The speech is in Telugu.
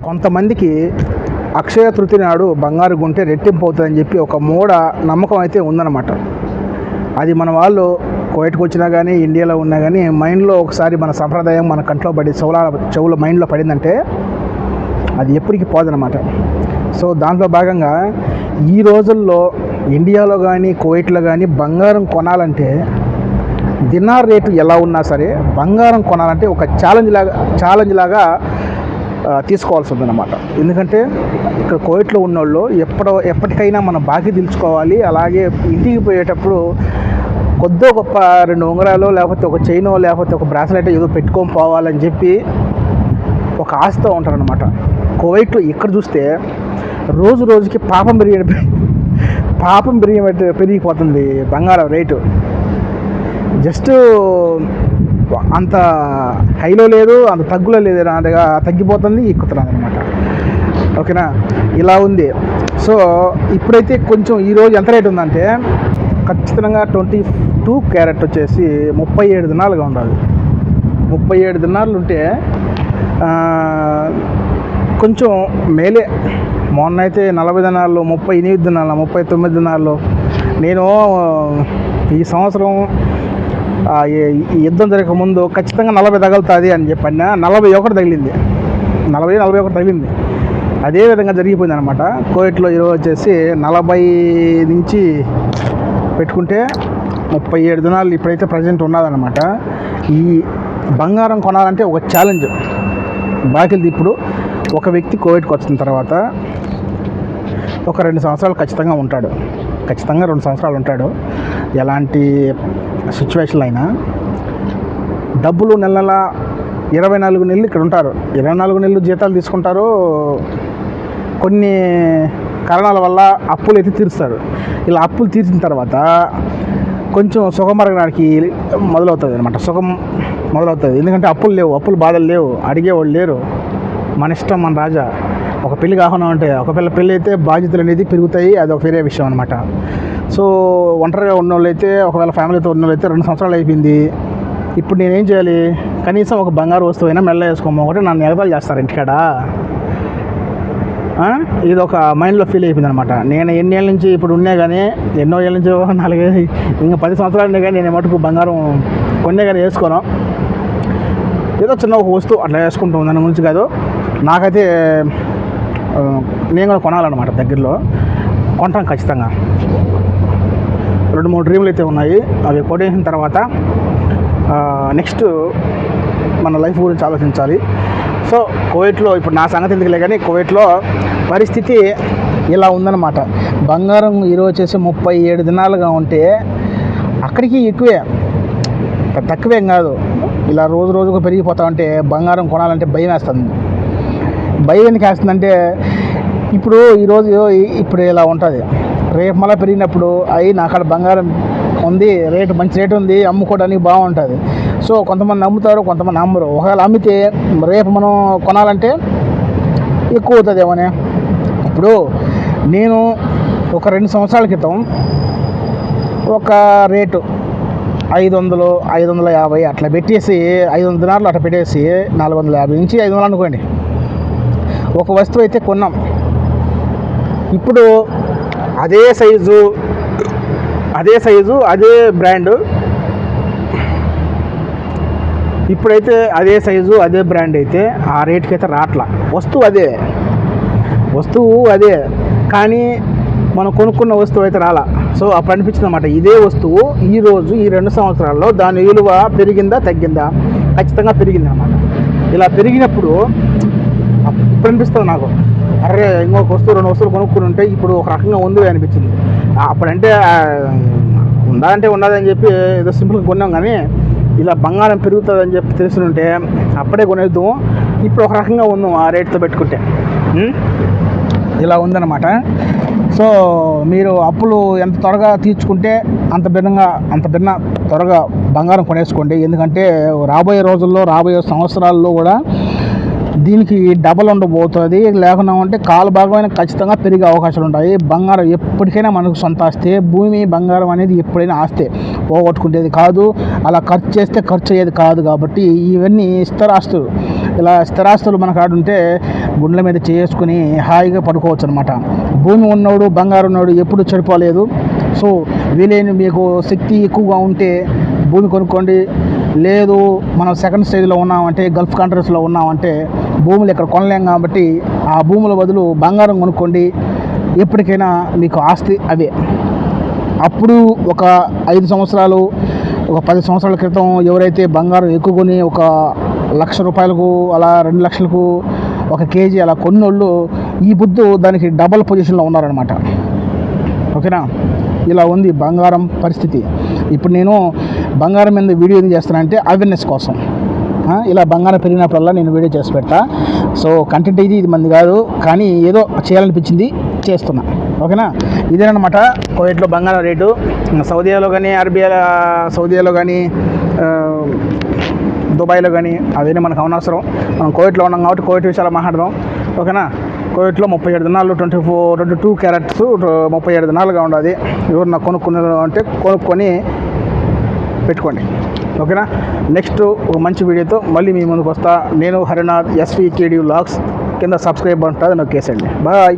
కొంతమందికి అక్షయ తృతీయ నాడు బంగారు కొంటే రెట్టింపు అవుతుందని చెప్పి ఒక మూఢ నమ్మకం అయితే ఉందన్నమాట. అది మన వాళ్ళు కోయట్కి వచ్చినా కానీ ఇండియాలో ఉన్నా కానీ మైండ్లో ఒకసారి మన సంప్రదాయం మన కంట్లో పడి చెవుల మైండ్లో పడిందంటే అది ఎప్పటికీ పోదనమాట. సో దాంట్లో భాగంగా ఈ రోజుల్లో ఇండియాలో కానీ కువైట్లో కానీ బంగారం కొనాలంటే దినార్ రేటు ఎలా ఉన్నా సరే బంగారం కొనాలంటే ఒక ఛాలెంజ్ లాగా తీసుకోవాల్సి ఉందన్నమాట. ఎందుకంటే ఇక్కడ కువైట్లో ఉన్నోళ్ళు ఎప్పటికైనా మన బాకీ తీర్చుకోవాలి. అలాగే ఇంటికి పోయేటప్పుడు కొద్దో గొప్ప 2 ఉంగరాలు లేకపోతే ఒక చైనో లేకపోతే ఒక బ్రాస్లెట్ ఏదో పెట్టుకొని పోవాలని చెప్పి ఒక ఆశతో ఉంటారనమాట. కువైట్లో ఇక్కడ చూస్తే రోజు రోజుకి పాపం పెరిగిపోతుంది బంగారం రేటు. జస్ట్ అంత హైలో లేదు, అంత తగ్గులో లేదు, అంతగా తగ్గిపోతుంది, ఎక్కుతున్నాను అనమాట. ఓకేనా, ఇలా ఉంది. సో ఇప్పుడైతే కొంచెం ఈరోజు ఎంత రేటు ఉందంటే ఖచ్చితంగా 22 క్యారెట్ వచ్చేసి 37 దినాలుగా ఉండాలి. 37 దినాలు ఉంటే కొంచెం మేలే. మొన్న అయితే 40 దినాలు, 38 దినాలు, 39 దినాలు. నేను ఈ సంవత్సరం ఈ యుద్ధం జరగక ముందు ఖచ్చితంగా 40 తగులుతుంది అని చెప్పిన 41 తగిలింది. 41 తగిలింది. అదేవిధంగా జరిగిపోయింది అనమాట. కువైట్లో ఈరోజు వచ్చేసి 40 నుంచి పెట్టుకుంటే 37 దినాలు ఇప్పుడైతే ప్రజెంట్ ఉన్నదన్నమాట. ఈ బంగారం కొనాలంటే ఒక ఛాలెంజ్. బాకీలు ఇప్పుడు ఒక వ్యక్తి కువైట్కి వచ్చిన తర్వాత ఒక 2 సంవత్సరాలు ఖచ్చితంగా ఉంటాడు. 2 సంవత్సరాలు ఉంటాడు. ఎలాంటి సిచ్యువేషన్లో అయినా డబ్బులు నెల 24 నెలలు ఇక్కడ ఉంటారు. 24 నెలలు జీతాలు తీసుకుంటారు. కొన్ని కారణాల వల్ల అప్పులు అయితే తీరుస్తారు. ఇలా అప్పులు తీర్చిన తర్వాత కొంచెం సుఖం మరగడానికి మొదలవుతుంది అనమాట. సుఖం మొదలవుతుంది. ఎందుకంటే అప్పులు లేవు, అప్పులు బాధలు లేవు, అడిగేవాళ్ళు లేరు. మన ఇష్టం, మన రాజా. ఒక పెళ్లి కాకుండా ఉంటే ఒక పెళ్ళి అయితే బాధ్యతలు అనేది పెరుగుతాయి. అది ఒక వేరే విషయం అనమాట. సో ఒంటరిగా ఉన్నోళ్ళు అయితే, ఒకవేళ ఫ్యామిలీతో ఉన్నోళ్ళు అయితే 2 సంవత్సరాలు అయిపోయింది. ఇప్పుడు నేనేం చేయాలి? కనీసం ఒక బంగారు వస్తువు అయినా మెల్ల వేసుకోమో ఒకటి నన్ను ఎగతాలు చేస్తారు ఇంటికాడ. ఇది ఒక మైండ్లో ఫీల్ అయిపోయింది అనమాట. నేను ఎన్నేళ్ళ నుంచి ఇప్పుడు ఉన్నా కానీ, ఎన్నో ఏళ్ళ నుంచి 4 ఇంకా 10 సంవత్సరాలు ఉన్నా కానీ నేను మటుకు బంగారం కొన్నే కానీ వేసుకోను. ఏదో చిన్న ఒక వస్తువు అట్లా వేసుకుంటూ దాని గురించి కాదు. నాకైతే నేను కూడా కొనాలన్నమాట. దగ్గరలో కొంటాను ఖచ్చితంగా. 2-3 డ్రీమ్లు అయితే ఉన్నాయి. అవి కొట్టేసిన తర్వాత నెక్స్ట్ మన లైఫ్ గురించి ఆలోచించాలి. సో కువైట్లో ఇప్పుడు నా సంగతి ఎందుకులే కానీ కువైట్లో పరిస్థితి ఇలా ఉందన్నమాట. బంగారం ఈరోజు వచ్చేసి 37 దినాలుగా ఉంటే అక్కడికి ఎక్కువే, తక్కువేం కాదు. ఇలా రోజుకు పెరిగిపోతా ఉంటే బంగారం కొనాలంటే భయం వేస్తుంది. భయం ఎందుకు వేస్తుందంటే ఇప్పుడు ఇలా ఉంటుంది. రేపు మళ్ళీ పెరిగినప్పుడు నా కాడ బంగారం ఉంది, మంచి రేటు ఉంది, అమ్ముకోవడానికి బాగుంటుంది. సో కొంతమంది నమ్ముతారు, కొంతమంది నమ్మరు. ఒకవేళ అమ్మితే రేపు మనం కొనాలంటే ఎక్కువ అవుతుందేమోనే. ఇప్పుడు నేను ఒక 2 సంవత్సరాల క్రితం ఒక రేటు 500, 550 అట్లా పెట్టేసి 500 దినార్లు అట్లా పెట్టేసి 450 నుంచి 500 అనుకోండి ఒక వస్తువు అయితే కొన్నాం. ఇప్పుడు అదే సైజు అదే బ్రాండు, ఇప్పుడైతే అదే సైజు అదే బ్రాండ్ అయితే ఆ రేట్కి అయితే రాట్లా. వస్తువు అదే కానీ మనం కొనుక్కున్న వస్తువు అయితే రాలా. సో అప్పుడు అనిపించింది అన్నమాట, ఇదే వస్తువు ఈరోజు ఈ 2 సంవత్సరాల్లో దాని విలువ పెరిగిందా తగ్గిందా? ఖచ్చితంగా పెరిగింది అన్నమాట. ఇలా పెరిగినప్పుడు ఇప్పుడు అనిపిస్తుంది నాకు, అరే ఇంకొక వస్తువు 2 వస్తువులు కొనుక్కుని ఉంటే ఇప్పుడు ఒక రకంగా ఉంది అనిపించింది. అప్పుడంటే ఉన్నదని చెప్పి ఏదో సింపుల్గా కొన్నాం. కానీ ఇలా బంగారం పెరుగుతుందని చెప్పి తెలుసుంటే అప్పుడే కొనేద్దాము. ఇప్పుడు ఒక రకంగా ఉందాం ఆ రేట్తో పెట్టుకుంటే. ఇలా ఉందన్నమాట. సో మీరు అప్పులు ఎంత త్వరగా తీర్చుకుంటే అంత భిన్న త్వరగా బంగారం కొనేసుకోండి. ఎందుకంటే రాబోయే రోజుల్లో, రాబోయే సంవత్సరాల్లో కూడా దీనికి డబల్ ఉండబోతుంది. లేకుండా ఉంటే కాలు భాగమైన ఖచ్చితంగా పెరిగే అవకాశాలు ఉంటాయి. బంగారం ఎప్పటికైనా మనకు సొంత ఆస్తే. భూమి, బంగారం అనేది ఎప్పుడైనా ఆస్తే, పోగొట్టుకునేది కాదు. అలా ఖర్చు చేస్తే ఖర్చు అయ్యేది కాదు. కాబట్టి ఇవన్నీ స్థిరాస్తులు. ఇలా స్థిరాస్తులు మన కాడ ఉంటే గుండెల మీద చేసుకుని హాయిగా పడుకోవచ్చు అనమాట. భూమి ఉన్నోడు బంగారు ఉన్నోడు ఎప్పుడు చెడిపోలేదు. సో వీలైన మీకు శక్తి ఎక్కువగా ఉంటే భూమి కొనుక్కోండి. లేదు మనం సెకండ్ స్టేజ్లో ఉన్నామంటే, గల్ఫ్ కంట్రీస్లో ఉన్నామంటే భూములు ఇక్కడ కొనలేం కాబట్టి ఆ భూముల బదులు బంగారం కొనుక్కోండి. ఎప్పటికైనా మీకు ఆస్తి అవే. అప్పుడు ఒక 5 సంవత్సరాలు, ఒక 10 సంవత్సరాల క్రితం ఎవరైతే బంగారం ఎక్కువ కొని ఒక ₹1,00,000 అలా 2 లక్షలకు 1 కేజీ అలా కొన్నోళ్ళు ఈ బుద్ధు దానికి డబల్ పొజిషన్లో ఉన్నారనమాట. ఓకేనా? ఇలా ఉంది బంగారం పరిస్థితి. ఇప్పుడు నేను బంగారం మీద వీడియో ఏం చేస్తానంటే అవేర్నెస్ కోసం. ఇలా బంగారం పెరిగినప్పుడల్లా నేను వీడియో చేసి పెడతా. సో కంటెంట్ ఇది మంది కాదు, కానీ ఏదో చేయాలనిపించింది చేస్తున్నా. ఓకేనా? ఇదేనమాట కువైట్లో బంగారం రేటు. సౌదీలో కానీ సౌదీలో కానీ దుబాయ్లో కానీ అదేనే మనకు అనవసరం. మనం కువైట్లో ఉన్నాం కాబట్టి కువైట్ విషయాలు మాట్లాడదాం. ఓకేనా? కువైట్లో 37 దినాలు 22 క్యారెట్స్ 37 దినాలుగా ఉండదు. ఎవరు నాకు కొనుక్కున్నారు అంటే కొనుక్కొని పెట్టుకోండి. ఓకేనా? నెక్స్ట్ మంచి వీడియోతో మళ్ళీ మీ ముందుకు వస్తా. నేను హరినాథ్, SVKD వ్లాగ్స్. కింద సబ్స్క్రైబ్ ఉంటుంది, నొక్కేసండి. బాయ్.